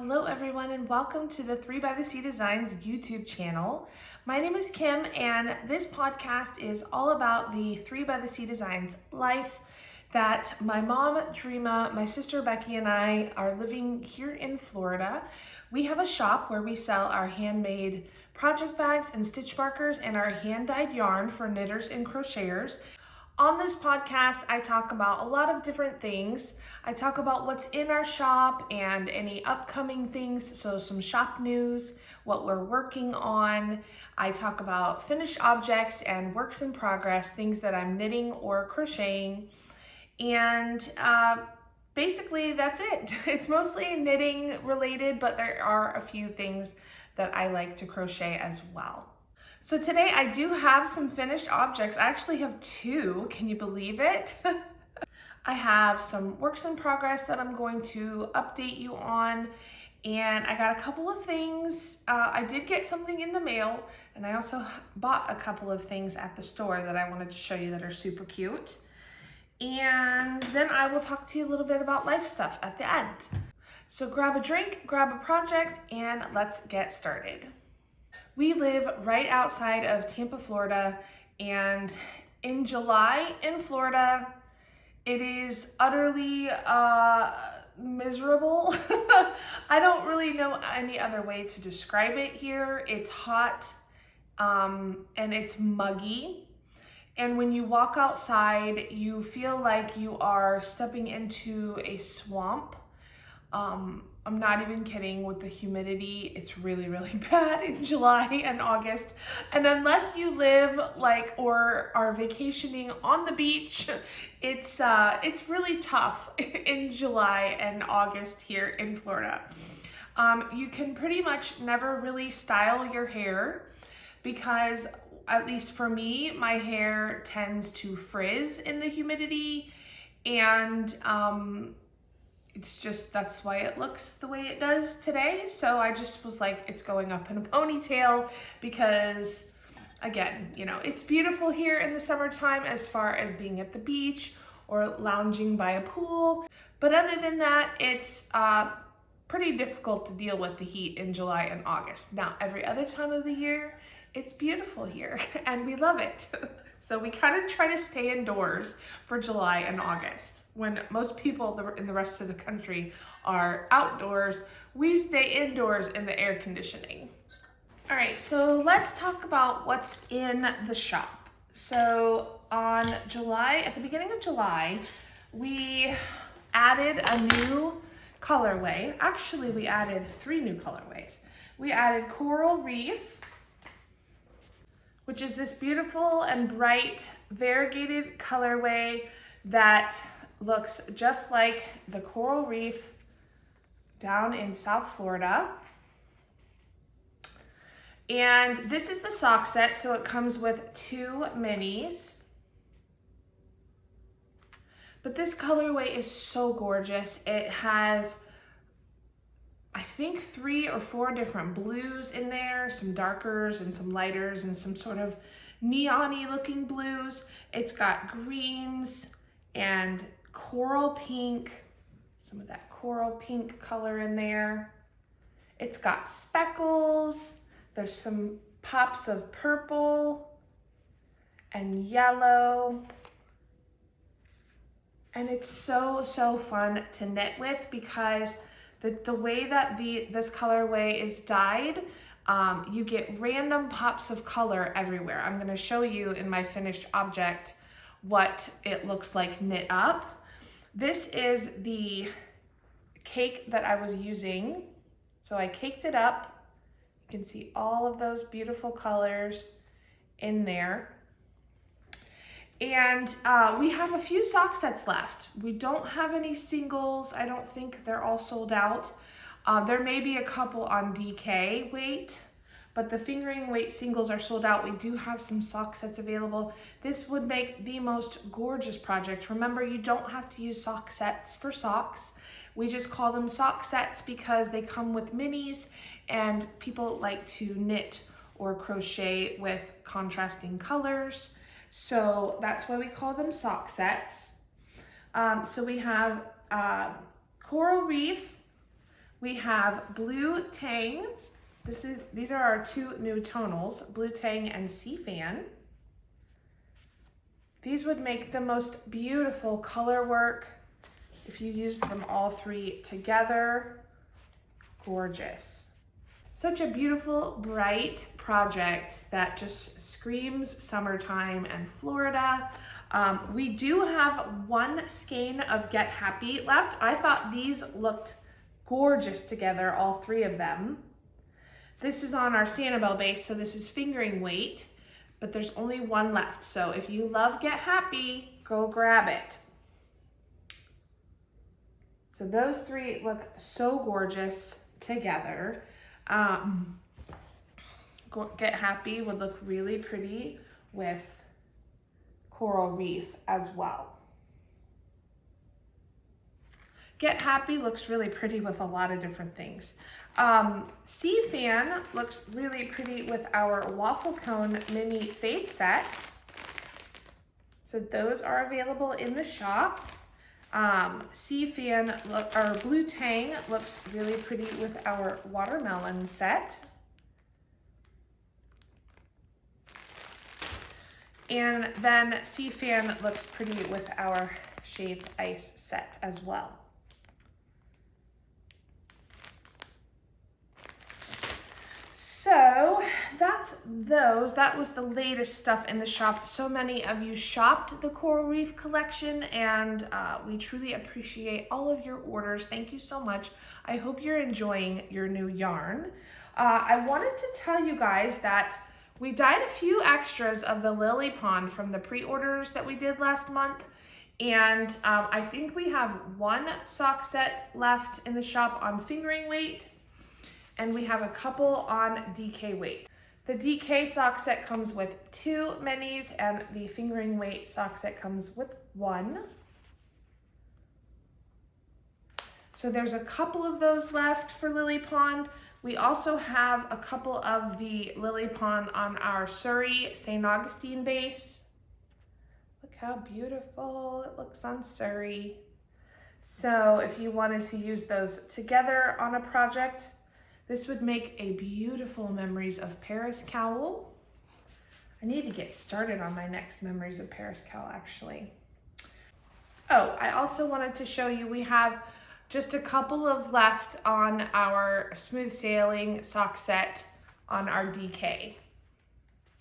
Hello everyone and welcome to the 3 by the Sea Designs YouTube channel. My name is Kim and this podcast is all about the 3 by the Sea Designs life that my mom, Dreama, my sister Becky and I are living here in Florida. We have a shop where we sell our handmade project bags and stitch markers and our hand-dyed yarn for knitters and crocheters. On this podcast, I talk about a lot of different things. I talk about what's in our shop and any upcoming things, so some shop news, what we're working on. I talk about finished objects and works in progress, things that I'm knitting or crocheting. And basically that's it. It's mostly knitting related, but there are a few things that I like to crochet as well. So today I do have some finished objects. I actually have two, can you believe it? I have some works in progress that I'm going to update you on, and I got a couple of things. I did get something in the mail, and I also bought a couple of things at the store that I wanted to show you that are super cute. And then I will talk to you a little bit about life stuff at the end. So grab a drink, grab a project, and let's get started. We live right outside of Tampa, Florida, and in July in Florida, it is utterly miserable. I don't really know any other way to describe it here. It's hot and it's muggy. And when you walk outside, you feel like you are stepping into a swamp. I'm not even kidding with the humidity. It's really, really bad in July and August. And unless you live or are vacationing on the beach, it's really tough in July and August here in Florida. You can pretty much never really style your hair because, at least for me, my hair tends to frizz in the humidity, and that's why it looks the way it does today. So I just was like, it's going up in a ponytail because, again, you know, it's beautiful here in the summertime as far as being at the beach or lounging by a pool. But other than that, it's pretty difficult to deal with the heat in July and August. Now, every other time of the year, it's beautiful here and we love it. So we kind of try to stay indoors for July and August. When most people in the rest of the country are outdoors, we stay indoors in the air conditioning. All right, so let's talk about what's in the shop. So at the beginning of July, we added a new colorway. Actually, we added 3 new colorways. We added Coral Reef, which is this beautiful and bright variegated colorway that looks just like the Coral Reef down in South Florida. And this is the sock set, so it comes with 2 minis. But this colorway is so gorgeous. It has, I think, 3 or 4 different blues in there, some darkers and some lighters and some sort of neon-y looking blues. It's got greens and coral pink, some of that coral pink color in there. It's got speckles. There's some pops of purple and yellow. And it's so, so fun to knit with because the way that this colorway is dyed, you get random pops of color everywhere. I'm going to show you in my finished object what it looks like knit up. This is the cake that I was using. So I caked it up. You can see all of those beautiful colors in there. And we have a few sock sets left. We don't have any singles. I don't think they're all sold out. There may be a couple on DK weight, but the fingering weight singles are sold out. We do have some sock sets available. This would make the most gorgeous project. Remember, you don't have to use sock sets for socks. We just call them sock sets because they come with minis and people like to knit or crochet with contrasting colors. So that's why we call them sock sets. So we have Coral Reef, We have Blue Tang. These are our two new tonals, Blue Tang and Cfan. These would make the most beautiful color work if you used them all three together. Gorgeous. Such a beautiful, bright project that just screams summertime and Florida. We do have one skein of Get Happy left. I thought these looked gorgeous together, all three of them. This is on our Sanibel base, so this is fingering weight, but there's only one left. So if you love Get Happy, go grab it. So those three look so gorgeous together. Get Happy would look really pretty with Coral Reef as well. Get Happy looks really pretty with a lot of different things. Cfan looks really pretty with our waffle cone mini fade sets. So those are available in the shop. Cfan or Blue Tang looks really pretty with our watermelon set. And then Cfan looks pretty with our shaved ice set as well. So that's those. That was the latest stuff in the shop. So many of you shopped the Coral Reef collection, and we truly appreciate all of your orders. Thank you so much. I hope you're enjoying your new yarn. I wanted to tell you guys that we dyed a few extras of the lily pond from the pre-orders that we did last month. And I think we have one sock set left in the shop on fingering weight, and we have a couple on DK weight. The DK sock set comes with 2 minis, and the fingering weight sock set comes with 1. So there's a couple of those left for Lily Pond. We also have a couple of the Lily Pond on our Surrey St. Augustine base. Look how beautiful it looks on Surrey. So if you wanted to use those together on a project, this would make a beautiful Memories of Paris cowl. I need to get started on my next Memories of Paris cowl, actually. Oh, I also wanted to show you, we have just a couple of left on our Smooth Sailing sock set on our DK.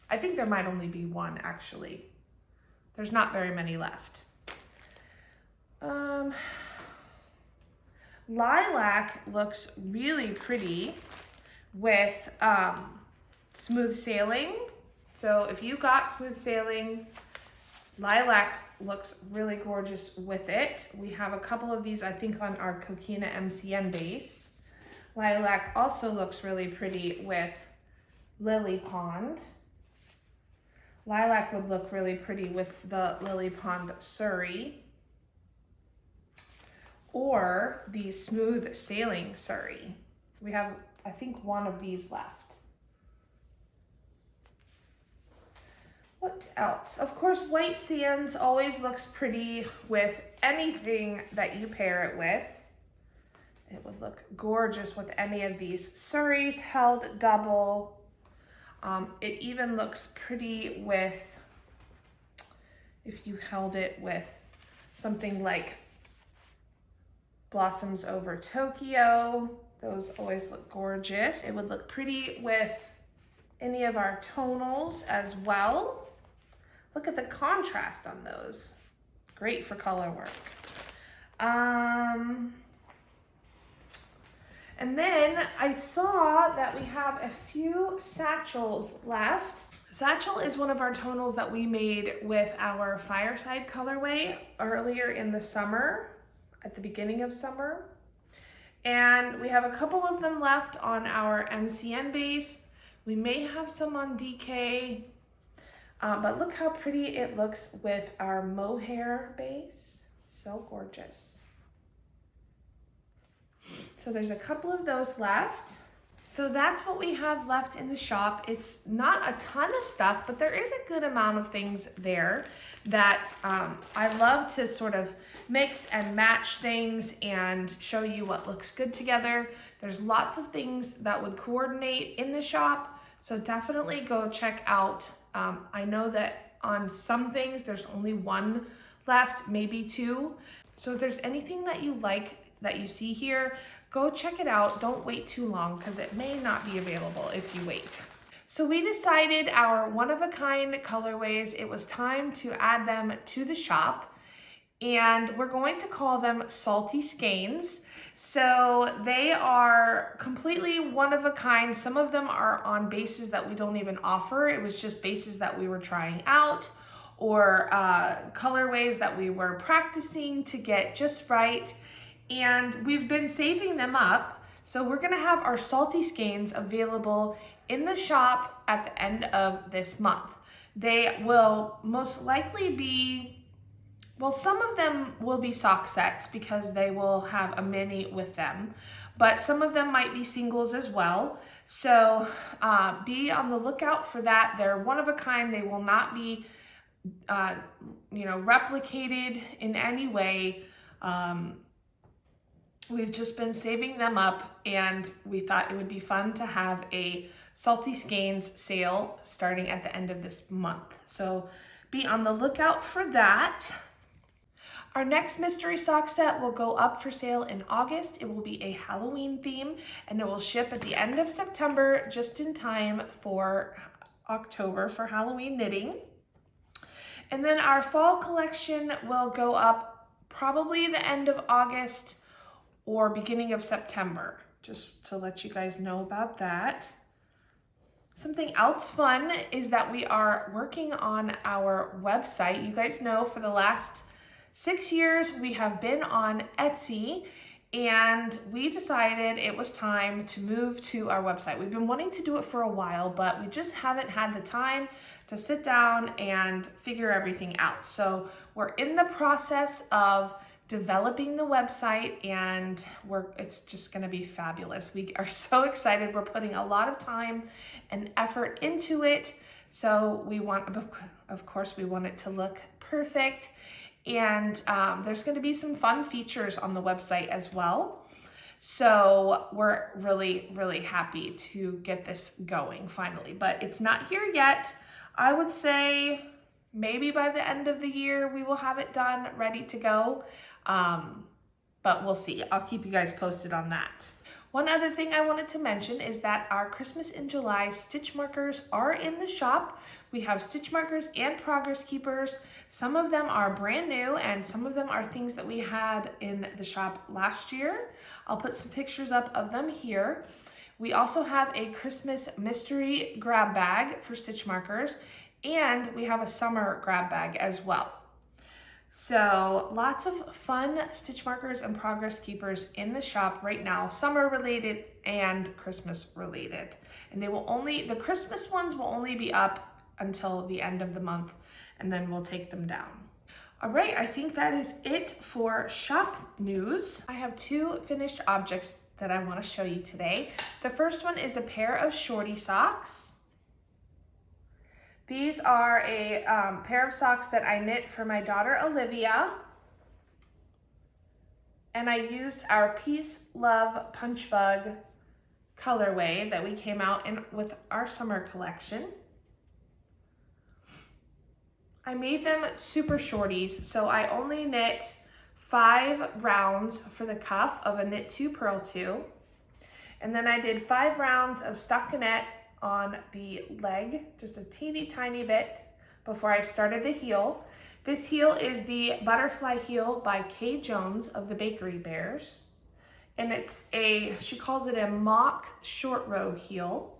I think there might only be one, actually. There's not very many left. Lilac looks really pretty with Smooth Sailing. So if you got Smooth Sailing, Lilac looks really gorgeous with it. We have a couple of these, I think, on our Coquina MCN base. Lilac also looks really pretty with Lily Pond. Lilac would look really pretty with the Lily Pond Surrey, or the Smooth Sailing Surrey. We have, I think, one of these left. What else? Of course, White Sands always looks pretty with anything that you pair it with. It would look gorgeous with any of these Surreys held double. It even looks pretty with, if you held it with something like Blossoms Over Tokyo. Those always look gorgeous. It would look pretty with any of our tonals as well. Look at the contrast on those. Great for color work. And then I saw that we have a few satchels left. Satchel is one of our tonals that we made with our Fireside colorway earlier in the summer, at the beginning of summer. And we have a couple of them left on our MCN base. We may have some on DK, but look how pretty it looks with our mohair base. So gorgeous. So there's a couple of those left. So that's what we have left in the shop. It's not a ton of stuff, but there is a good amount of things there that I love to sort of mix and match things and show you what looks good together. There's lots of things that would coordinate in the shop, so definitely go check out. I know that on some things there's only one left, maybe two. So if there's anything that you like that you see here, go check it out. Don't wait too long because it may not be available if you wait. So we decided our one-of-a-kind colorways, it was time to add them to the shop, and we're going to call them salty skeins. So they are completely one of a kind. Some of them are on bases that we don't even offer. It was just bases that we were trying out, or colorways that we were practicing to get just right. And we've been saving them up. So we're gonna have our salty skeins available in the shop at the end of this month. They will most likely be, well, some of them will be sock sets because they will have a mini with them, but some of them might be singles as well. So be on the lookout for that. They're one of a kind. They will not be, replicated in any way. We've just been saving them up, and we thought it would be fun to have a salty skeins sale starting at the end of this month. So be on the lookout for that. Our next mystery sock set will go up for sale in August. It will be a Halloween theme, and it will ship at the end of September, just in time for October for Halloween knitting. And then our fall collection will go up probably the end of August or beginning of September, just to let you guys know about that. Something else fun is that we are working on our website. You guys know for the last 6 years we have been on Etsy, and we decided it was time to move to our website. We've been wanting to do it for a while, but we just haven't had the time to sit down and figure everything out. So we're in the process of developing the website, and it's just gonna be fabulous. We are so excited. We're putting a lot of time and effort into it. So we want, of course, we want it to look perfect. And there's gonna be some fun features on the website as well. So we're really, really happy to get this going finally, but it's not here yet. I would say maybe by the end of the year, we will have it done, ready to go. But we'll see. I'll keep you guys posted on that. One other thing I wanted to mention is that our Christmas in July stitch markers are in the shop. We have stitch markers and progress keepers. Some of them are brand new, and some of them are things that we had in the shop last year. I'll put some pictures up of them here. We also have a Christmas mystery grab bag for stitch markers, and we have a summer grab bag as well. So lots of fun stitch markers and progress keepers in the shop right now, summer related and Christmas related. And the Christmas ones will only be up until the end of the month, and then we'll take them down. All right, I think that is it for shop news. I have two finished objects that I want to show you today. The first one is a pair of shorty socks. These are a pair of socks that I knit for my daughter Olivia, and I used our Peace Love Punch Bug colorway that we came out in with our summer collection. I made them super shorties, so I only knit 5 rounds for the cuff of a knit 2 purl 2, and then I did 5 rounds of stockinette on the leg, just a teeny tiny bit before I started the heel. This heel is the Butterfly Heel by Kay Jones of the Bakery Bears, and she calls it a mock short row heel.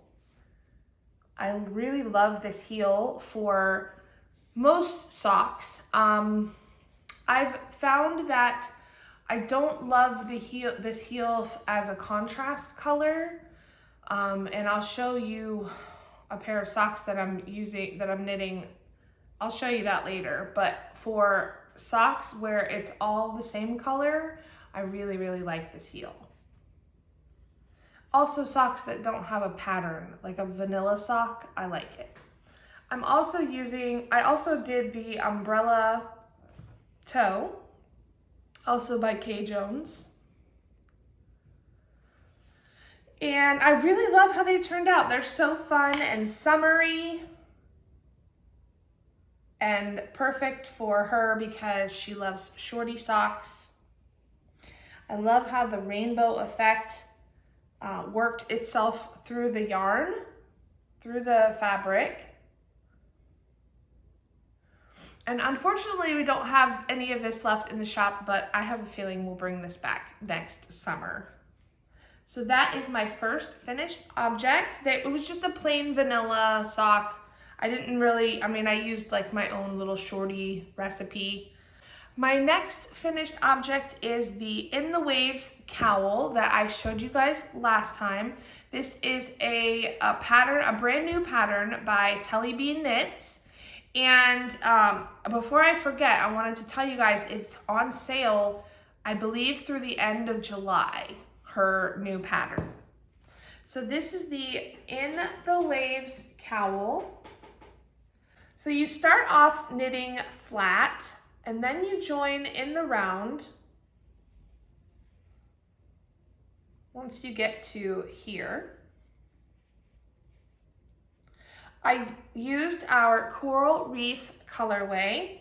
I really love this heel for most socks. I've found that I don't love this heel as a contrast color. And I'll show you a pair of socks that I'm knitting. I'll show you that later. But for socks where it's all the same color, I really, really like this heel. Also socks that don't have a pattern, like a vanilla sock, I like it. I'm also using, I also did the umbrella toe, also by Kay Jones. And I really love how they turned out. They're so fun and summery and perfect for her because she loves shorty socks. I love how the rainbow effect worked itself through the yarn, through the fabric. And unfortunately, we don't have any of this left in the shop, but I have a feeling we'll bring this back next summer. So that is my first finished object. It was just a plain vanilla sock. I didn't really, I used like my own little shorty recipe. My next finished object is the In the Waves cowl that I showed you guys last time. This is a pattern, a brand new pattern by Telly Bean Knits. And before I forget, I wanted to tell you guys it's on sale, I believe through the end of July, her new pattern. So this is the In the Waves cowl. So you start off knitting flat and then you join in the round once you get to here. I used our Coral Reef colorway.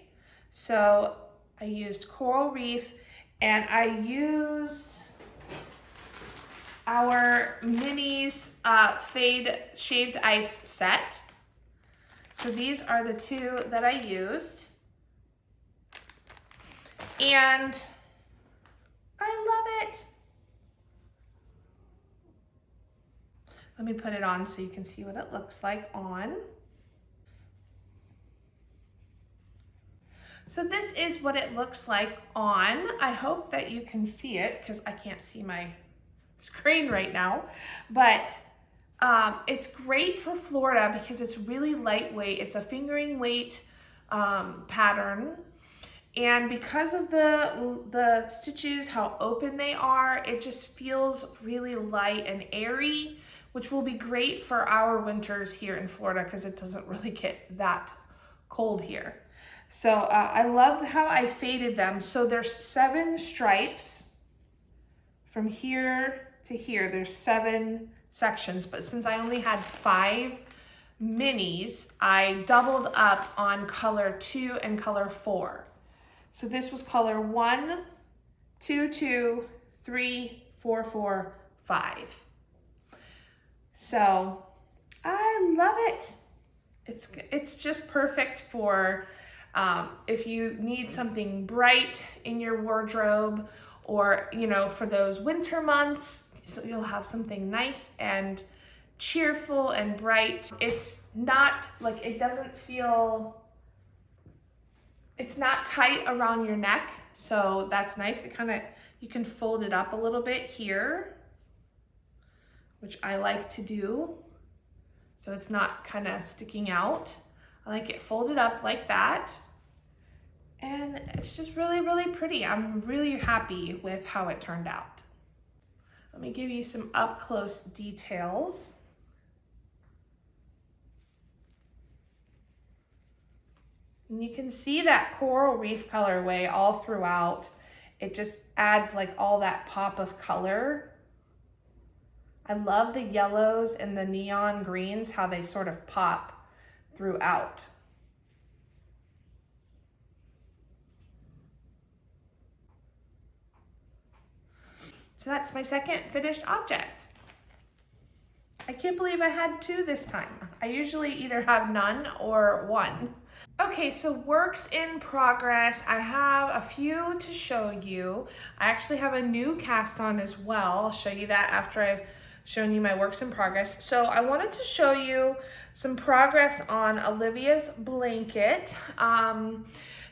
So I used Coral Reef and I used our Minis Fade Shaved Ice set. So these are the two that I used. And I love it. Let me put it on so you can see what it looks like on. So this is what it looks like on. I hope that you can see it because I can't see my screen right now, but it's great for Florida because it's really lightweight. It's a fingering weight pattern. And because of the stitches, how open they are, it just feels really light and airy, which will be great for our winters here in Florida because it doesn't really get that cold here. So I love how I faded them. So there's 7 stripes from here to here. There's 7 sections, but since I only had 5 minis, I doubled up on color 2 and color 4. So this was color 1, 2, 2, 3, 4, 4, 5. So I love it. It's just perfect for if you need something bright in your wardrobe, or for those winter months, so you'll have something nice and cheerful and bright. It's not like, it doesn't feel, it's not tight around your neck, so that's nice. It kind of, you can fold it up a little bit here, which I like to do, so it's not kind of sticking out. I like it folded up like that, and it's just really, really pretty. I'm really happy with how it turned out. Let me give you some up close details. And you can see that Coral Reef colorway all throughout. It just adds like all that pop of color. I love the yellows and the neon greens, how they sort of pop throughout. So that's my second finished object. I can't believe I had 2 this time. I usually either have none or 1. Okay, so works in progress. I have a few to show you. I actually have a new cast on as well. I'll show you that after I've shown you my works in progress. So I wanted to show you some progress on Olivia's blanket.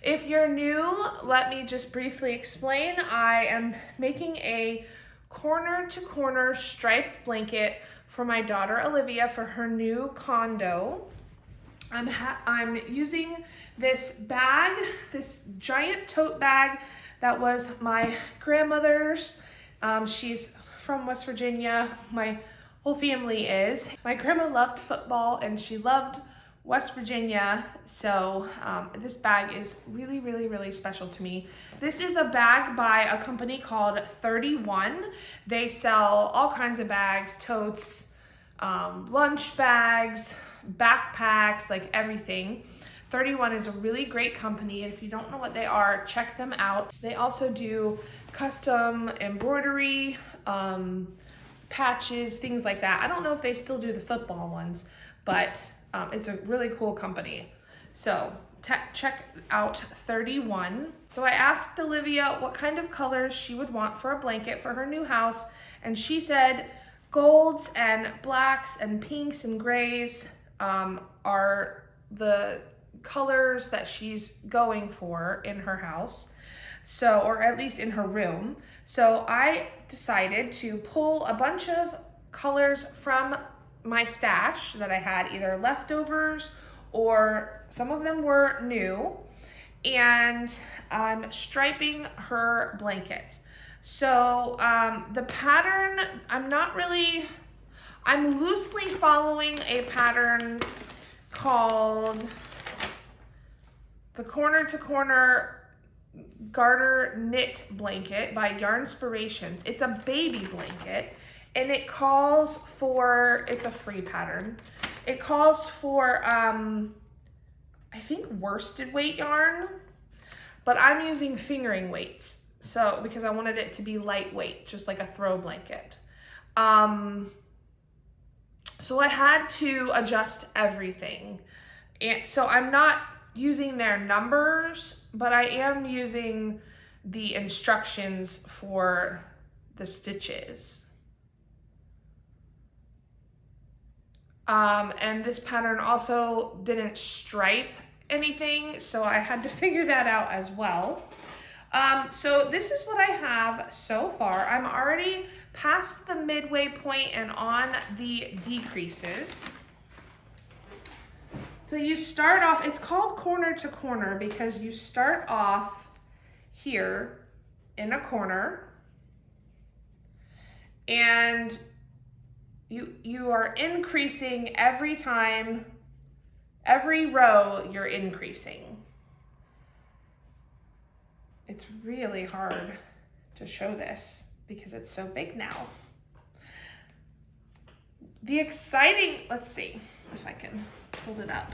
If you're new, let me just briefly explain. I am making a corner to corner striped blanket for my daughter Olivia for her new condo. I'm using this bag, this giant tote bag that was my grandmother's. She's from West Virginia. My whole family is. My grandma loved football and she loved West Virginia, so this bag is really, really, really special to me. This is a bag by a company called 31. They sell all kinds of bags, totes, lunch bags, backpacks, like everything. 31 is a really great company. If you don't know what they are, check them out. They also do custom embroidery, patches, things like that. I don't know if they still do the football ones, but it's a really cool company. So check out 31. So I asked Olivia what kind of colors she would want for a blanket for her new house, and she said golds and blacks and pinks and grays are the colors that she's going for in her house, so, or at least in her room. So I decided to pull a bunch of colors from my stash that I had, either leftovers or some of them were new, and I'm striping her blanket. So the pattern, I'm loosely following a pattern called the Corner to Corner Garter Knit Blanket by Yarnspirations. It's a baby blanket, and it calls for, it's a free pattern. It calls for, I think worsted weight yarn, but I'm using fingering weights. So, because I wanted it to be lightweight, just like a throw blanket. So I had to adjust everything. And so I'm not using their numbers, but I am using the instructions for the stitches. And this pattern also didn't stripe anything, so I had to figure that out as well. So this is what I have so far. I'm already past the midway point and on the decreases. So you start off, it's called corner to corner because you start off here in a corner, and you are increasing every time, every row you're increasing. It's really hard to show this because it's so big now. The exciting, let's see if I can hold it up.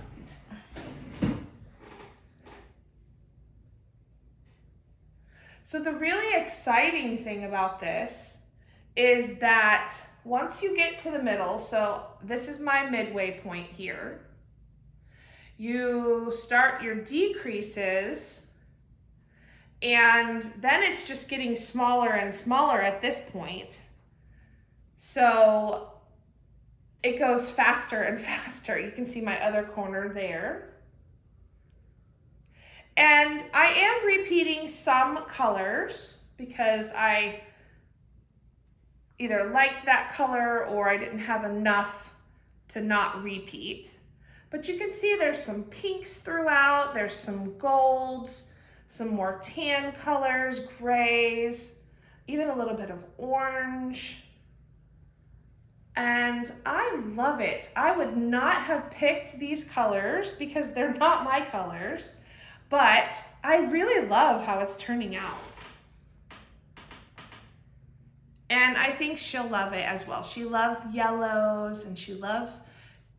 So the really exciting thing about this is that once you get to the middle, so this is my midway point here, you start your decreases, and then it's just getting smaller and smaller at this point. So it goes faster and faster. You can see my other corner there. And I am repeating some colors because I either liked that color or I didn't have enough to not repeat. But you can see there's some pinks throughout, there's some golds, some more tan colors, grays, even a little bit of orange. And I love it. I would not have picked these colors because they're not my colors, but I really love how it's turning out. And I think she'll love it as well. She loves yellows and she loves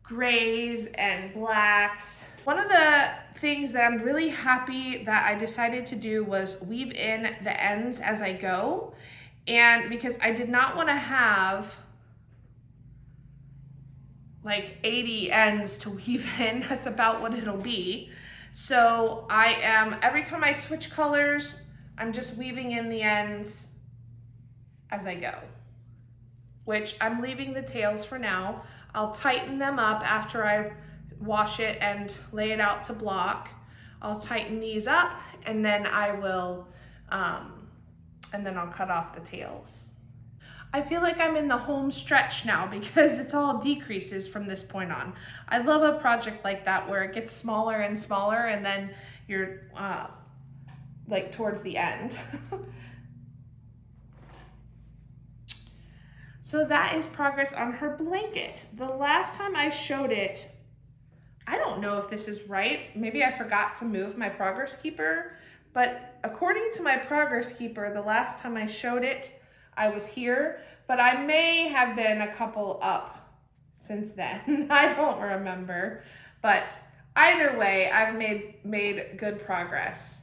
grays and blacks. One of the things that I'm really happy that I decided to do was weave in the ends as I go. And because I did not want to have like 80 ends to weave in, that's about what it'll be. So I am, every time I switch colors, I'm just weaving in the ends as I go, which I'm leaving the tails for now. I'll tighten them up after I wash it and lay it out to block. I'll tighten these up and then I will, and then I'll cut off the tails. I feel like I'm in the home stretch now because it's all decreases from this point on. I love a project like that where it gets smaller and smaller and then you're like towards the end. So that is progress on her blanket. The last time I showed it, I don't know if this is right. Maybe I forgot to move my progress keeper, but according to my progress keeper, the last time I showed it, I was here, but I may have been a couple up since then. I don't remember, but either way, I've made good progress.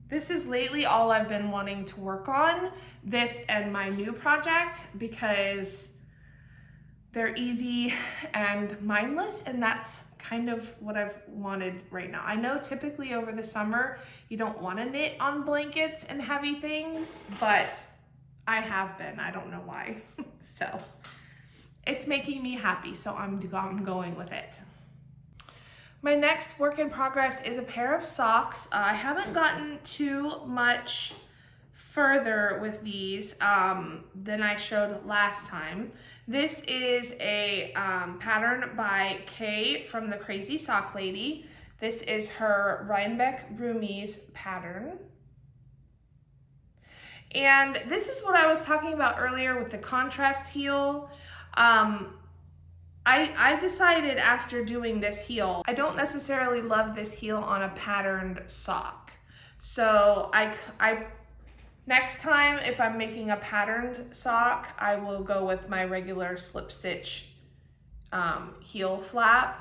This is lately all I've been wanting to work on, this and my new project, because they're easy and mindless, and that's kind of what I've wanted right now. I know typically over the summer, you don't want to knit on blankets and heavy things, but I have been, I don't know why. So it's making me happy, so I'm going with it. My next work in progress is a pair of socks. I haven't gotten too much further with these than I showed last time. This is a pattern by Kay from the Crazy Sock Lady. This is her Rhinebeck Roomies pattern. And this is what I was talking about earlier with the contrast heel. I decided after doing this heel, I don't necessarily love this heel on a patterned sock. So next time, if I'm making a patterned sock, I will go with my regular slip stitch heel flap.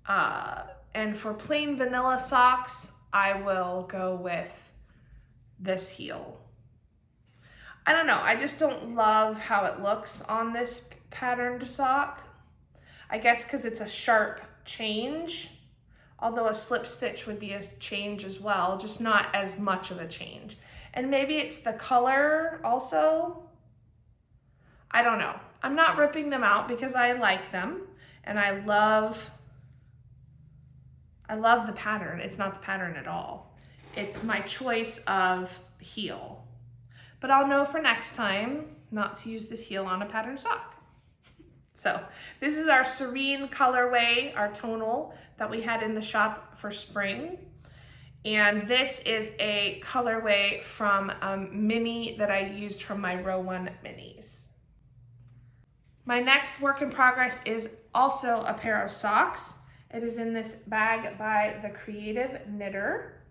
And for plain vanilla socks, I will go with this heel. I don't know, I just don't love how it looks on this patterned sock. I guess because it's a sharp change, although a slip stitch would be a change as well, just not as much of a change. And maybe it's the color also. I don't know. I'm not ripping them out because I like them and I love the pattern. It's not the pattern at all. It's my choice of heel. But I'll know for next time not to use this heel on a patterned sock. So this is our Serene colorway, our tonal that we had in the shop for spring. And this is a colorway from a mini that I used from my row 1 minis. My next work in progress is also a pair of socks. It is in this bag by the Creative Knitter.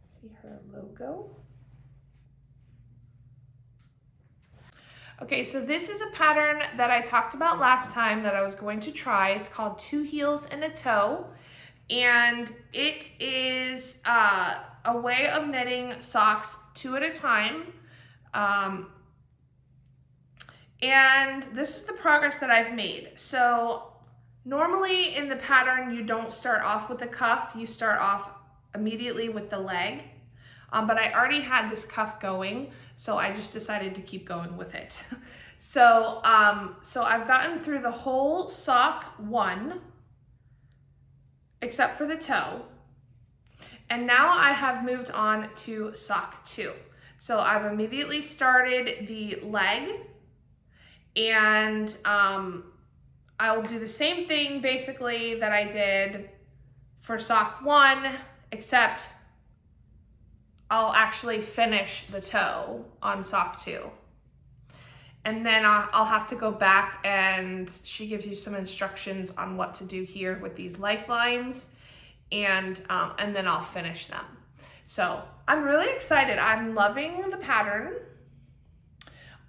See her logo. Okay, so this is a pattern that I talked about last time that I was going to try. It's called 2 heels and a toe, and it is a way of knitting socks 2 at a time. And this is the progress that I've made. So normally in the pattern, you don't start off with the cuff, you start off immediately with the leg. But I already had this cuff going, so I just decided to keep going with it. So I've gotten through the whole sock 1, except for the toe. And now I have moved on to sock 2. So I've immediately started the leg, and I will do the same thing basically that I did for sock 1, except I'll actually finish the toe on sock 2. And then I'll have to go back, and she gives you some instructions on what to do here with these lifelines, and then I'll finish them. So I'm really excited. I'm loving the pattern.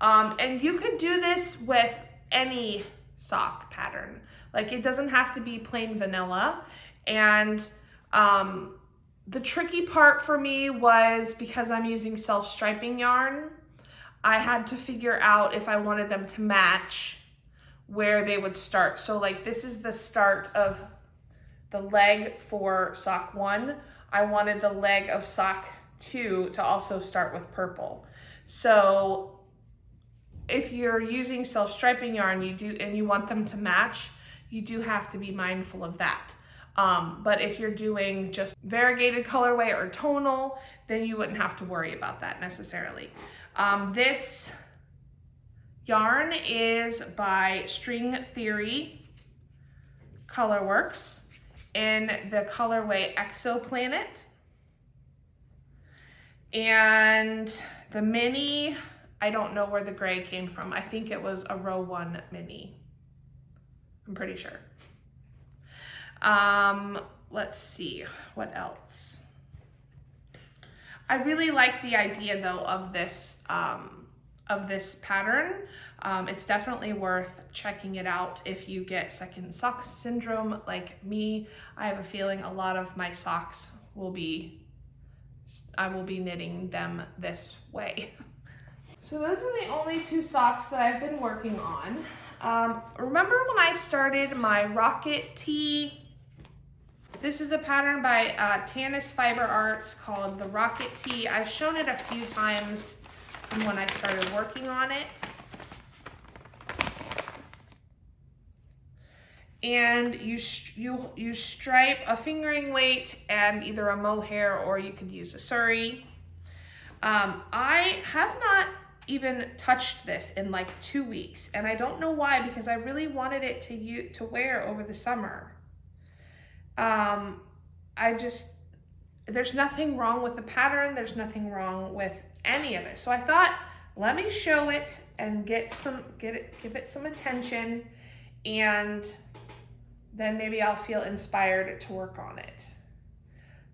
And you could do this with any sock pattern. Like, it doesn't have to be plain vanilla. And the tricky part for me was, because I'm using self-striping yarn, I had to figure out if I wanted them to match where they would start. So like, this is the start of the leg for sock 1. I wanted the leg of sock 2 to also start with purple. So if you're using self-striping yarn, and you want them to match, you do have to be mindful of that. But if you're doing just variegated colorway or tonal, then you wouldn't have to worry about that necessarily. This yarn is by String Theory Colorworks in the colorway Exoplanet. And the mini, I don't know where the gray came from. I think it was a row 1 mini. I'm pretty sure. Let's see, what else? I really like the idea though of this pattern. It's definitely worth checking it out if you get second sock syndrome like me. I have a feeling a lot of my socks I will be knitting them this way. So those are the only 2 socks that I've been working on. Remember when I started my rocket tee? This is a pattern by Tanis Fiber Arts called the Rocket Tee. I've shown it a few times from when I started working on it. And you stripe a fingering weight and either a mohair, or you could use a suri. I have not even touched this in like 2 weeks, and I don't know why, because I really wanted it to wear over the summer. There's nothing wrong with the pattern. There's nothing wrong with any of it. So I thought, let me show it and give it some attention, and then maybe I'll feel inspired to work on it.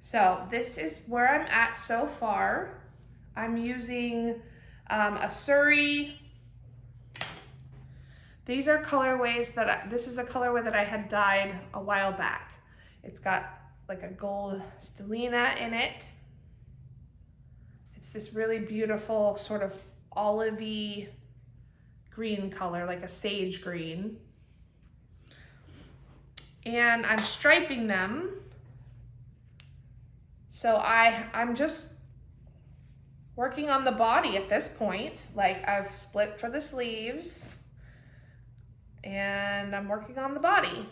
So this is where I'm at so far. I'm using a suri. These are colorways this is a colorway that I had dyed a while back. It's got like a gold stellina in it. It's this really beautiful sort of olivey green color, like a sage green. And I'm striping them. So I'm just working on the body at this point. Like I've split for the sleeves and I'm working on the body,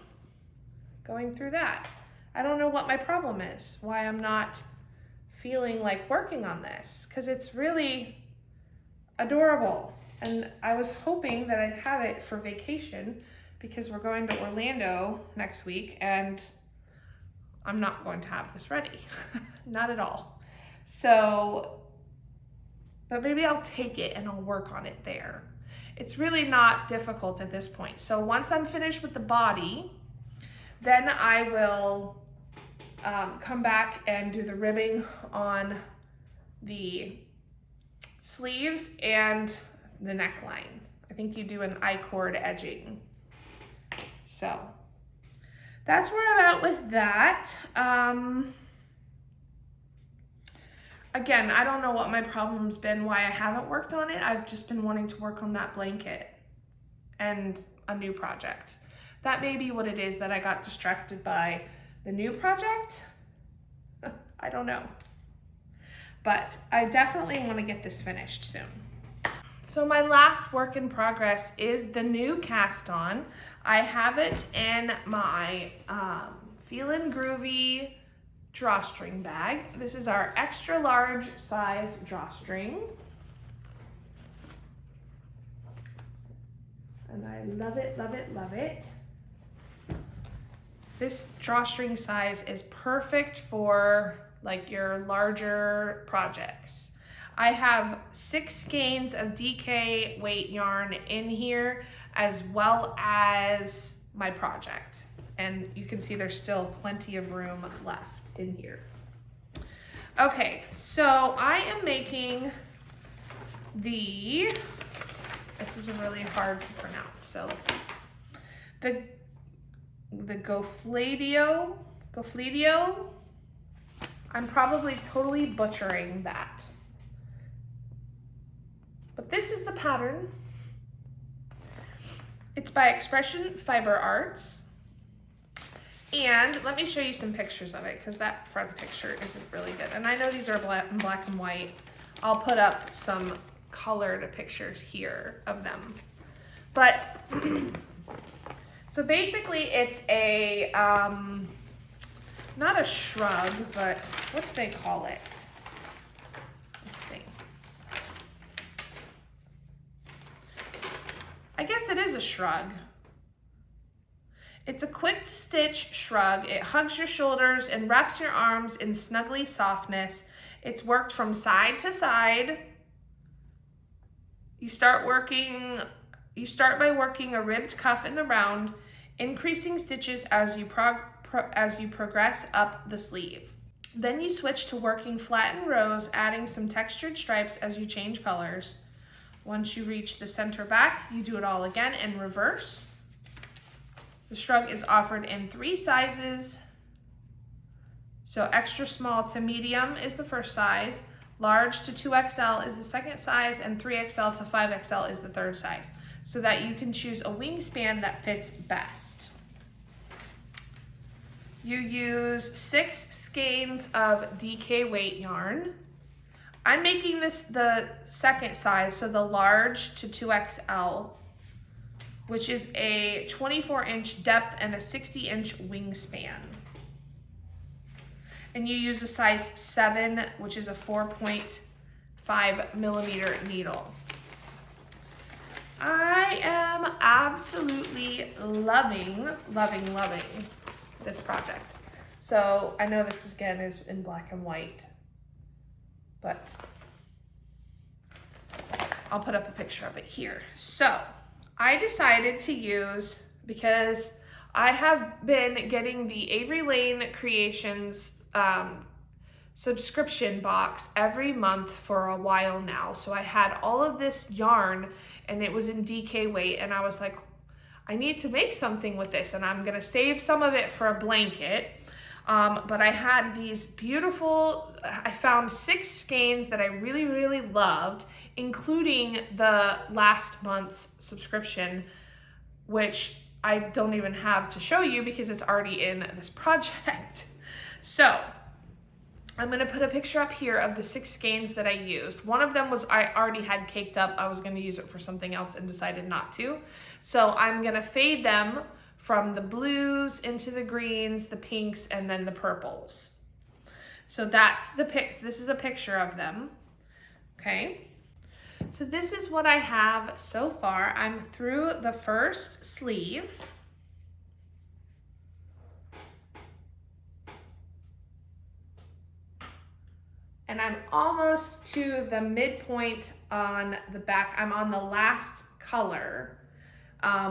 going through that. I don't know what my problem is, why I'm not feeling like working on this, because it's really adorable. And I was hoping that I'd have it for vacation, because we're going to Orlando next week and I'm not going to have this ready. Not at all. So, but maybe I'll take it and I'll work on it there. It's really not difficult at this point. So once I'm finished with the body, then I will come back and do the ribbing on the sleeves and the neckline. I think you do an I-cord edging. So that's where I'm at with that. Again, I don't know what my problem's been, why I haven't worked on it. I've just been wanting to work on that blanket and a new project. That may be what it is, that I got distracted by the new project. I don't know. But I definitely want to get this finished soon. So my last work in progress is the new cast on. I have it in my Feelin' Groovy drawstring bag. This is our extra large size drawstring. And I love it, love it, love it. This drawstring size is perfect for like your larger projects. I have 6 skeins of DK weight yarn in here, as well as my project. And you can see there's still plenty of room left in here. Okay, so I am making this is really hard to pronounce, so let's see. The Gofleidio. I'm probably totally butchering that. But this is the pattern. It's by Expression Fiber Arts. And let me show you some pictures of it, because that front picture isn't really good. And I know these are black and white. I'll put up some colored pictures here of them. But so basically it's a, not a shrug, but what do they call it? Let's see. I guess it is a shrug. It's a quick stitch shrug. It hugs your shoulders and wraps your arms in snuggly softness. It's worked from side to side. You start by working a ribbed cuff in the round, increasing stitches as you progress up the sleeve. Then you switch to working flattened rows, adding some textured stripes as you change colors. Once you reach the center back, you do it all again in reverse. The shrug is offered in 3 sizes. So extra small to medium is the first size, large to 2XL is the second size, and 3XL to 5XL is the third size, so that you can choose a wingspan that fits best. You use 6 skeins of DK weight yarn. I'm making this the second size, so the large to 2XL, which is a 24-inch depth and a 60-inch wingspan. And you use a size 7, which is a 4.5 millimeter needle. I am absolutely loving this project. So I know this again is in black and white, but I'll put up a picture of it here. So I decided to use, because I have been getting the Avery Lane Creations subscription box every month for a while now. So I had all of this yarn and it was in DK weight, and I was like, I need to make something with this, and I'm gonna save some of it for a blanket. But I had these beautiful, I found 6 skeins that I really loved, including the last month's subscription, which I don't even have to show you because it's already in this project. So I'm gonna put a picture up here of the 6 skeins that I used. One of them was I already had caked up. I was gonna use it for something else and decided not to. So I'm gonna fade them from the blues into the greens, the pinks, and then the purples. So that's this is a picture of them, okay? So this is what I have so far. I'm through the first sleeve. And I'm almost to the midpoint on the back. I'm on the last color,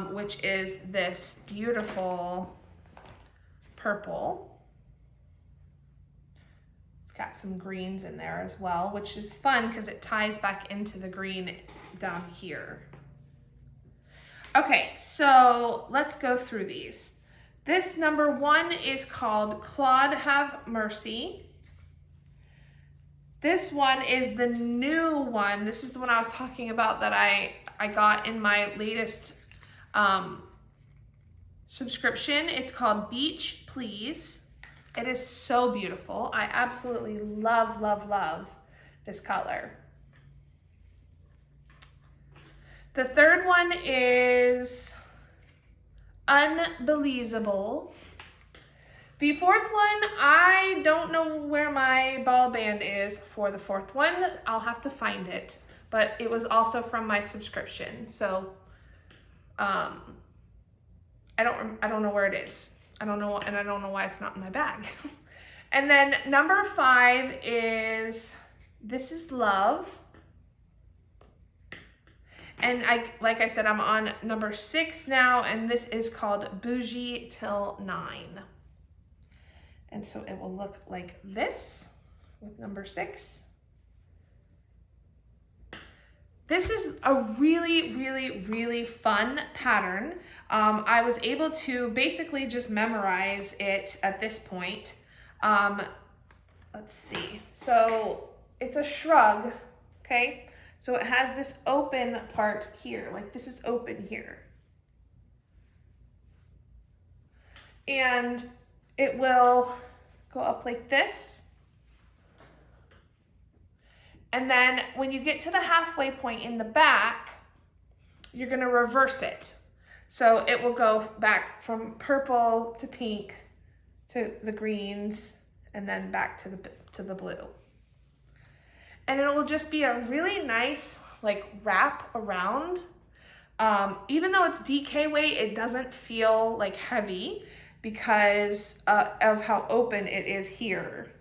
which is this beautiful purple. It's got some greens in there as well, which is fun because it ties back into the green down here. Okay, so let's go through these. This number 1 is called Claude Have Mercy. This one is the new one. This is the one I was talking about that I got in my latest subscription. It's called Beach Please. It is so beautiful. I absolutely love this color. The third one is Unbelievable. The fourth one, I don't know where my ball band is for the fourth one. I'll have to find it, but it was also from my subscription. So I don't know where it is. I don't know, and I don't know why it's not in my bag. And then number 5 is This Is Love. And like I said, I'm on number 6 now, and this is called Bougie Till 9. And so it will look like this with number 6. This is a really fun pattern. I was able to basically just memorize it at this point. Let's see. So it's a shrug, okay? So it has this open part here, like this is open here. And it will go up like this. And then when you get to the halfway point in the back, you're gonna reverse it. So it will go back from purple to pink to the greens and then back to the blue. And it will just be a really nice like wrap around. Even though it's DK weight, it doesn't feel like heavy because of how open it is here.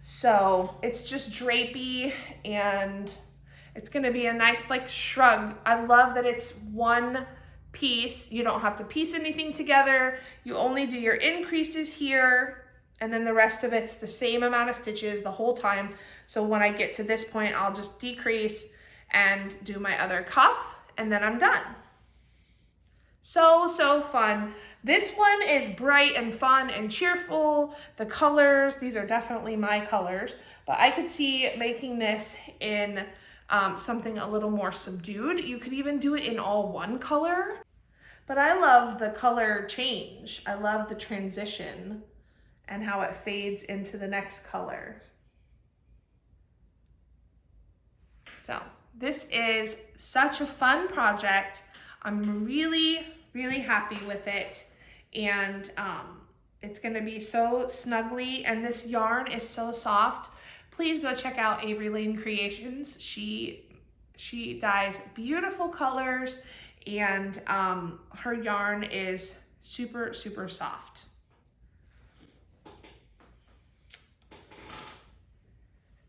So it's just drapey and it's gonna be a nice like shrug. I love that it's one piece. You don't have to piece anything together. You only do your increases here, and then the rest of it's the same amount of stitches the whole time. So when I get to this point, I'll just decrease and do my other cuff, and then I'm done. So fun. This one is bright and fun and cheerful. The colors, these are definitely my colors, but I could see making this in something a little more subdued. You could even do it in all one color, but I love the color change. I love the transition and how it fades into the next color. So this is such a fun project. I'm really happy with it, and it's gonna be so snuggly, and this yarn is so soft. Please go check out Avery Lane Creations. She dyes beautiful colors, and her yarn is super soft.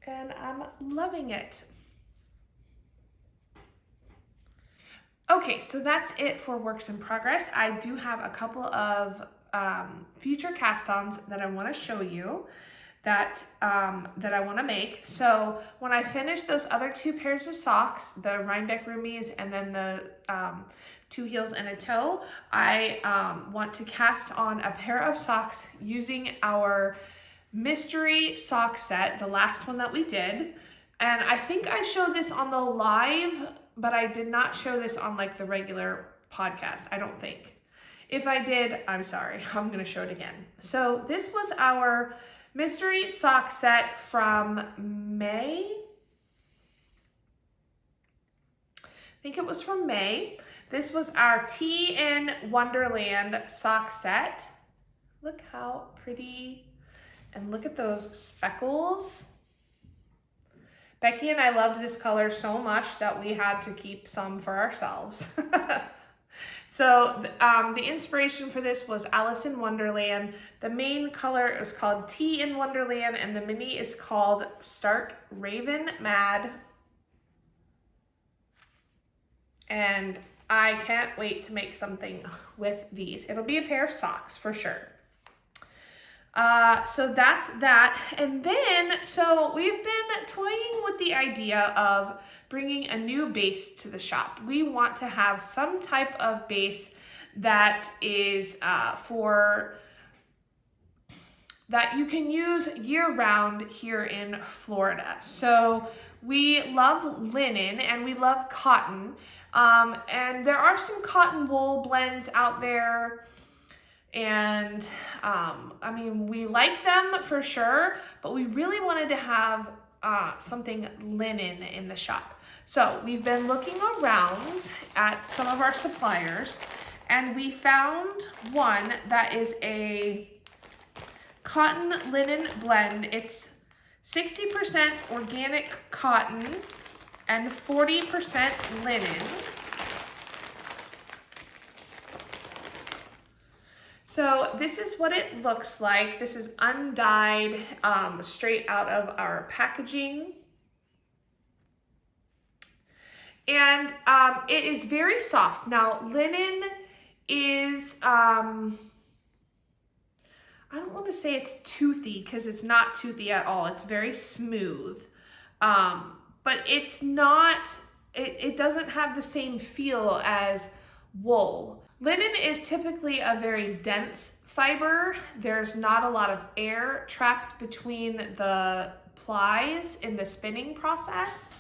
And I'm loving it. Okay, so that's it for works in progress. I do have a couple of future cast-ons that I want to show you that I want to make. So when I finish those other 2 pairs of socks, the Rhinebeck Roomies and then the 2 heels and a toe, I want to cast on a pair of socks using our mystery sock set, the last one that we did. And I think I showed this on the live, but I did not show this on like the regular podcast, I don't think. If I did, I'm sorry, I'm gonna show it again. So this was our mystery sock set from May. I think it was from May. This was our Tea in Wonderland sock set. Look how pretty, and look at those speckles. Becky and I loved this color so much that we had to keep some for ourselves. So the inspiration for this was Alice in Wonderland. The main color is called Tea in Wonderland, and the mini is called Stark Raven Mad. And I can't wait to make something with these. It'll be a pair of socks for sure. So that's that. And then, so we've been toying with the idea of bringing a new base to the shop. We want to have some type of base that is that you can use year round here in Florida. So we love linen and we love cotton. And there are some cotton wool blends out there. And I mean, we like them for sure, but we really wanted to have something linen in the shop. So we've been looking around at some of our suppliers, and we found one that is a cotton linen blend. It's 60% organic cotton and 40% linen. So this is what it looks like. This is undyed, straight out of our packaging. And it is very soft. Now, linen is, I don't want to say it's toothy because it's not toothy at all. It's very smooth. But it's not, it doesn't have the same feel as wool. Linen is typically a very dense fiber. There's not a lot of air trapped between the plies in the spinning process.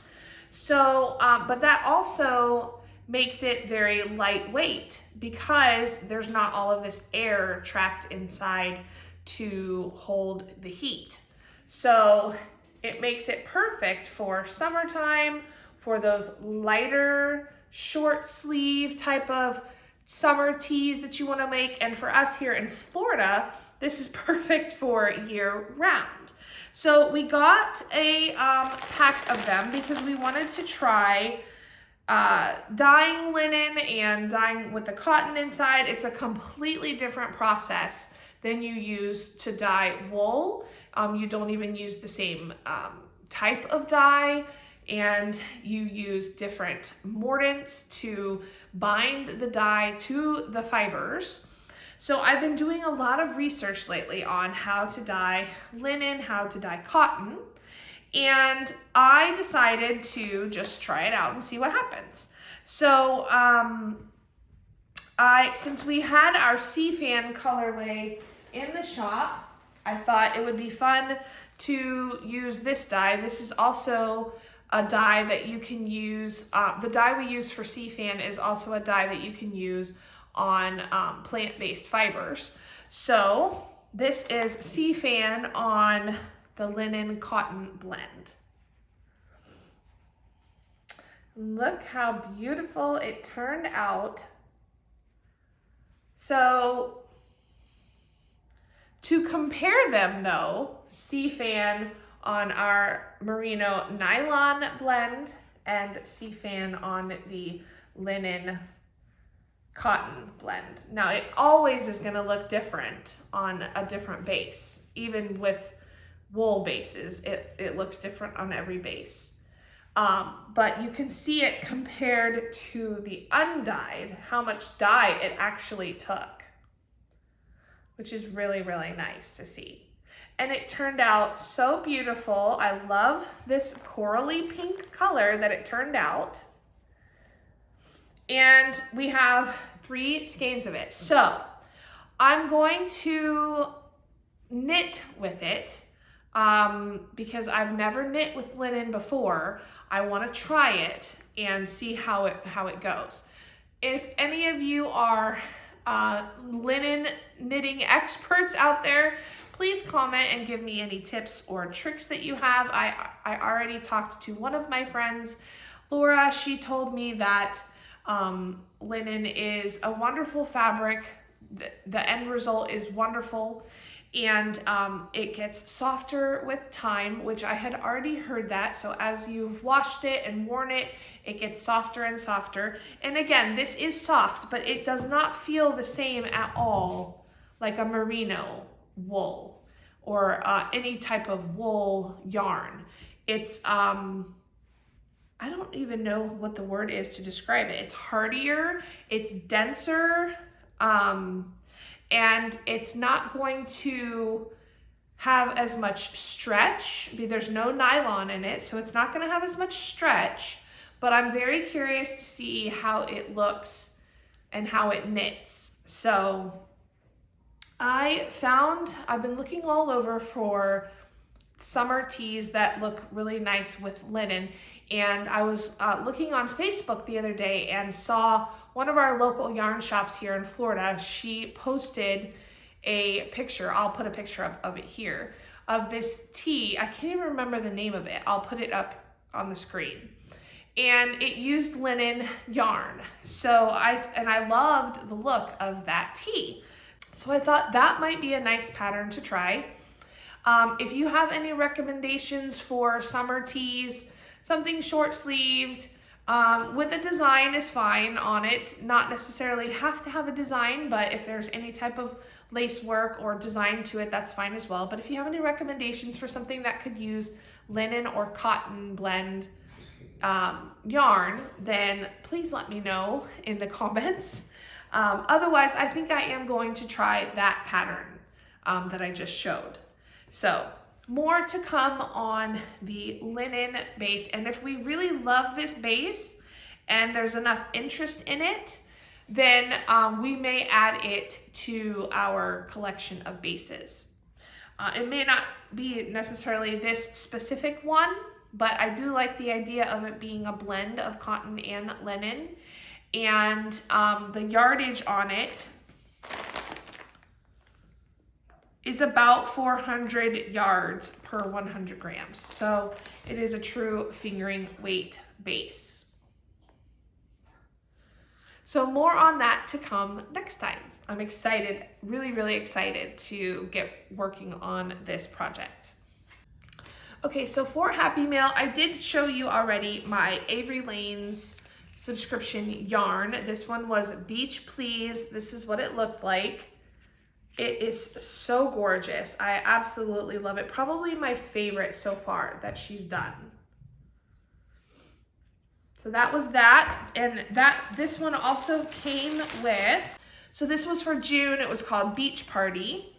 So, but that also makes it very lightweight because there's not all of this air trapped inside to hold the heat. So it makes it perfect for summertime, for those lighter, short sleeve type of summer tees that you want to make. And for us here in Florida, this is perfect for year round. So we got a pack of them because we wanted to try dyeing linen and dyeing with the cotton inside. It's a completely different process than you use to dye wool. You don't even use the same type of dye, and you use different mordants to bind the dye to the fibers. So I've been doing a lot of research lately on how to dye linen, how to dye cotton, and I decided to just try it out and see what happens. So since we had our Cfan colorway in the shop, I thought it would be fun to use this dye. This is also a dye that you can use. The dye we use for Cfan is also a dye that you can use on plant-based fibers. So this is Cfan on the linen cotton blend. Look how beautiful it turned out. So to compare them though, Cfan on our merino nylon blend and Cfan on the linen cotton blend. Now it always is going to look different on a different base. Even with wool bases, it looks different on every base. But you can see it compared to the undyed, how much dye it actually took, which is really, really nice to see. And it turned out so beautiful. I love this corally pink color that it turned out. And we have 3 skeins of it. So I'm going to knit with it because I've never knit with linen before. I want to try it and see how it goes. If any of you are linen knitting experts out there, please comment and give me any tips or tricks that you have. I already talked to one of my friends, Laura. She told me that linen is a wonderful fabric. The end result is wonderful, and it gets softer with time, which I had already heard that. So as you've washed it and worn it, it gets softer and softer. And again, this is soft, but it does not feel the same at all like a merino wool or any type of wool yarn. It's I don't even know what the word is to describe it. It's hardier, it's denser, and it's not going to have as much stretch. There's no nylon in it, so it's not going to have as much stretch, but I'm very curious to see how it looks and how it knits. So I've been looking all over for summer tees that look really nice with linen. And I was looking on Facebook the other day and saw one of our local yarn shops here in Florida. She posted a picture, I'll put a picture up of it here, of this tee. I can't even remember the name of it. I'll put it up on the screen. And it used linen yarn. So I loved the look of that tee. So I thought that might be a nice pattern to try. If you have any recommendations for summer tees, something short sleeved, with a design is fine on it. Not necessarily have to have a design, but if there's any type of lace work or design to it, that's fine as well. But if you have any recommendations for something that could use linen or cotton blend yarn, then please let me know in the comments. Otherwise, I think I am going to try that pattern that I just showed. So more to come on the linen base. And if we really love this base and there's enough interest in it, then we may add it to our collection of bases. It may not be necessarily this specific one, but I do like the idea of it being a blend of cotton and linen. And the yardage on it is about 400 yards per 100 grams. So it is a true fingering weight base. So more on that to come next time. I'm excited, really, really excited to get working on this project. Okay, so for Happy Mail, I did show you already my Avery Lane's subscription yarn. This one was Beach Please. This is what it looked like. It is so gorgeous. I absolutely love it. Probably my favorite so far that she's done. So that was that, and this one also came with, so this was for June. It was called Beach Party.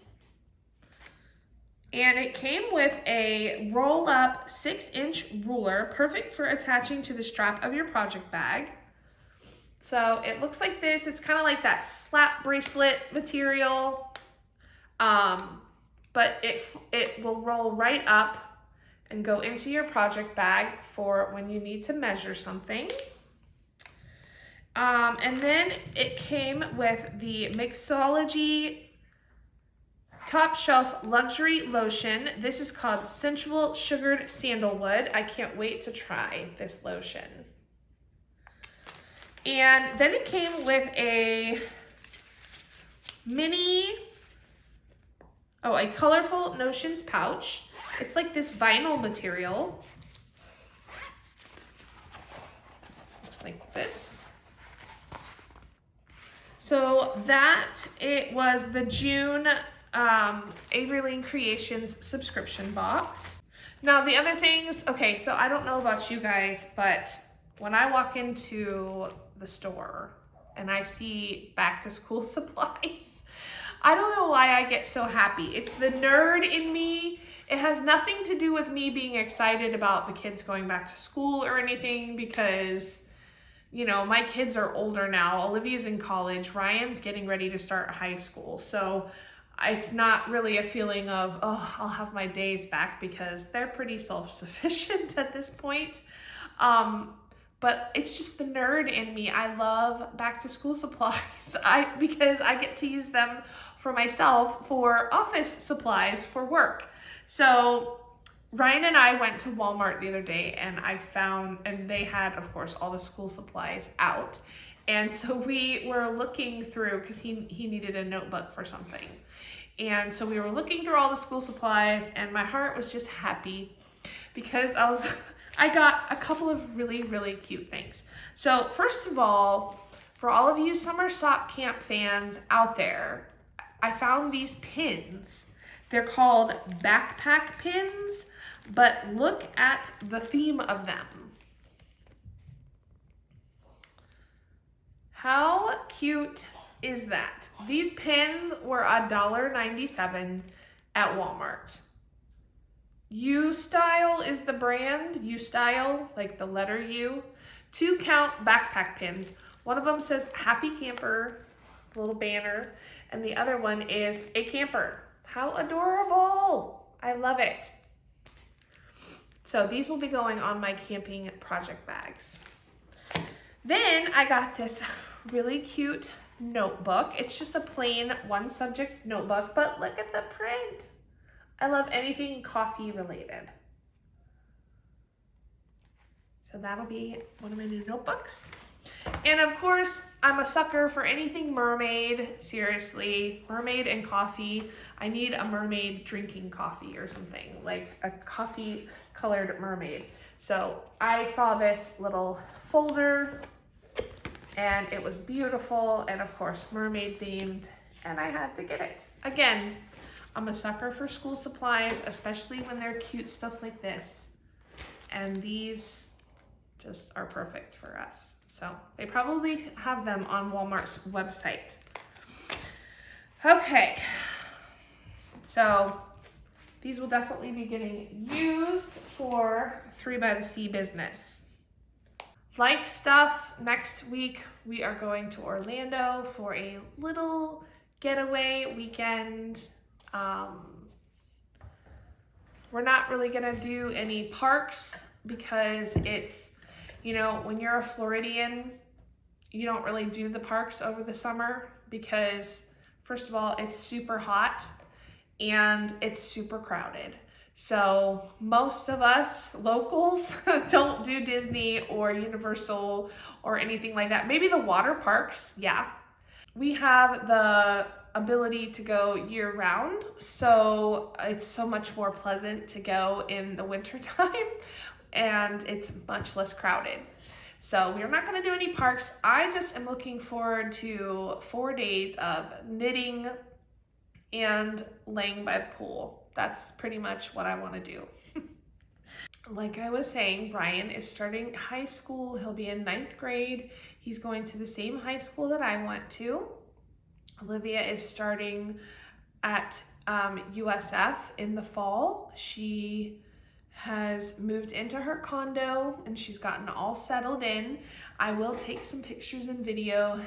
And it came with a roll-up 6-inch ruler, perfect for attaching to the strap of your project bag. So it looks like this. It's kind of like that slap bracelet material. But it will roll right up and go into your project bag for when you need to measure something. And then it came with the Mixology Top Shelf Luxury Lotion. This is called Sensual Sugared Sandalwood. I can't wait to try this lotion. And then it came with a a colorful notions pouch. It's like this vinyl material. Looks like this. So it was the June Avery Creations subscription box. Now the other things, okay, so I don't know about you guys, but when I walk into the store and I see back to school supplies, I don't know why I get so happy. It's the nerd in me. It has nothing to do with me being excited about the kids going back to school or anything, because, you know, my kids are older now. Olivia's in college. Ryan's getting ready to start high school. So it's not really a feeling of, oh, I'll have my days back, because they're pretty self-sufficient at this point. But it's just the nerd in me. I love back to school supplies because I get to use them for myself for office supplies for work. So Ryan and I went to Walmart the other day, and and they had, of course, all the school supplies out. And so we were looking through, because he needed a notebook for something. And so we were looking through all the school supplies, and my heart was just happy because I got a couple of really, really cute things. So first of all, for all of you summer sock camp fans out there, I found these pins. They're called backpack pins, but look at the theme of them. How cute is that? These pins were $1.97 at Walmart. U-Style is the brand, U-Style, like the letter U. 2-count backpack pins. One of them says Happy Camper, little banner, and the other one is a camper. How adorable! I love it. So these will be going on my camping project bags. Then I got this really cute notebook. It's just a plain one subject notebook, but look at the print. I love anything coffee related. So that'll be one of my new notebooks. And of course, I'm a sucker for anything mermaid. Seriously, mermaid and coffee. I need a mermaid drinking coffee or something, like a coffee colored mermaid. So I saw this little folder and it was beautiful, and of course mermaid themed, and I had to get it. Again, I'm a sucker for school supplies, especially when they're cute stuff like this. And these just are perfect for us. So they probably have them on Walmart's website. Okay, so these will definitely be getting used for 3 by the Sea business. Life stuff, next week we are going to Orlando for a little getaway weekend. We're not really gonna do any parks because it's, you know, when you're a Floridian, you don't really do the parks over the summer because, first of all, it's super hot and it's super crowded. So most of us locals don't do Disney or Universal or anything like that. Maybe the water parks, yeah. We have the ability to go year round, so it's so much more pleasant to go in the winter time and it's much less crowded. So we're not going to do any parks. I just am looking forward to 4 days of knitting and laying by the pool. That's pretty much what I want to do. Like I was saying, Brian is starting high school. He'll be in 9th grade. He's going to the same high school that I went to. Olivia is starting at USF in the fall. She has moved into her condo and she's gotten all settled in. I will take some pictures and video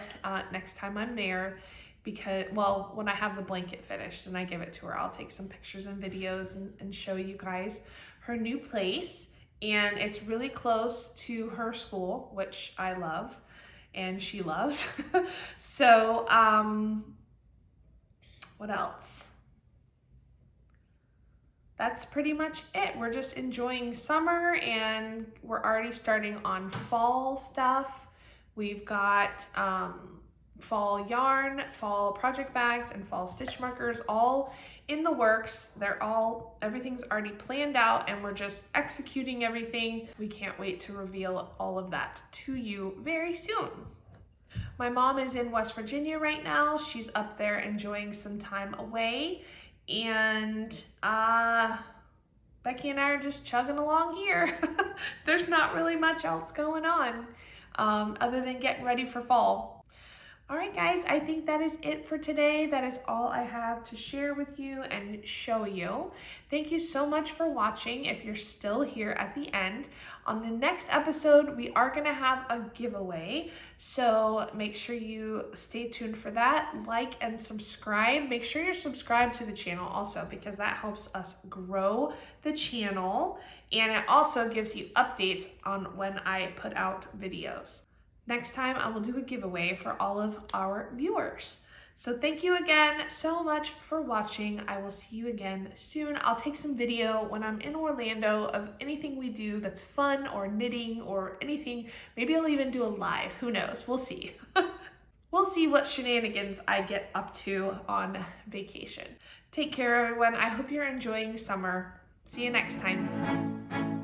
next time I'm there, because, well, when I have the blanket finished and I give it to her, I'll take some pictures and videos and show you guys her new place. And it's really close to her school, which I love and she loves. So, what else? That's pretty much it. We're just enjoying summer and we're already starting on fall stuff. We've got fall yarn, fall project bags, and fall stitch markers all in the works. Everything's already planned out and we're just executing everything. We can't wait to reveal all of that to you very soon. My mom is in West Virginia right now. She's up there enjoying some time away. And Becky and I are just chugging along here. There's not really much else going on other than getting ready for fall. All right, guys, I think that is it for today. That is all I have to share with you and show you. Thank you so much for watching if you're still here at the end. On the next episode, we are going to have a giveaway, so make sure you stay tuned for that. Like and subscribe. Make sure you're subscribed to the channel also, because that helps us grow the channel, and it also gives you updates on when I put out videos. Next time, I will do a giveaway for all of our viewers. So thank you again so much for watching. I will see you again soon. I'll take some video when I'm in Orlando of anything we do that's fun or knitting or anything. Maybe I'll even do a live. Who knows? We'll see. We'll see what shenanigans I get up to on vacation. Take care, everyone. I hope you're enjoying summer. See you next time.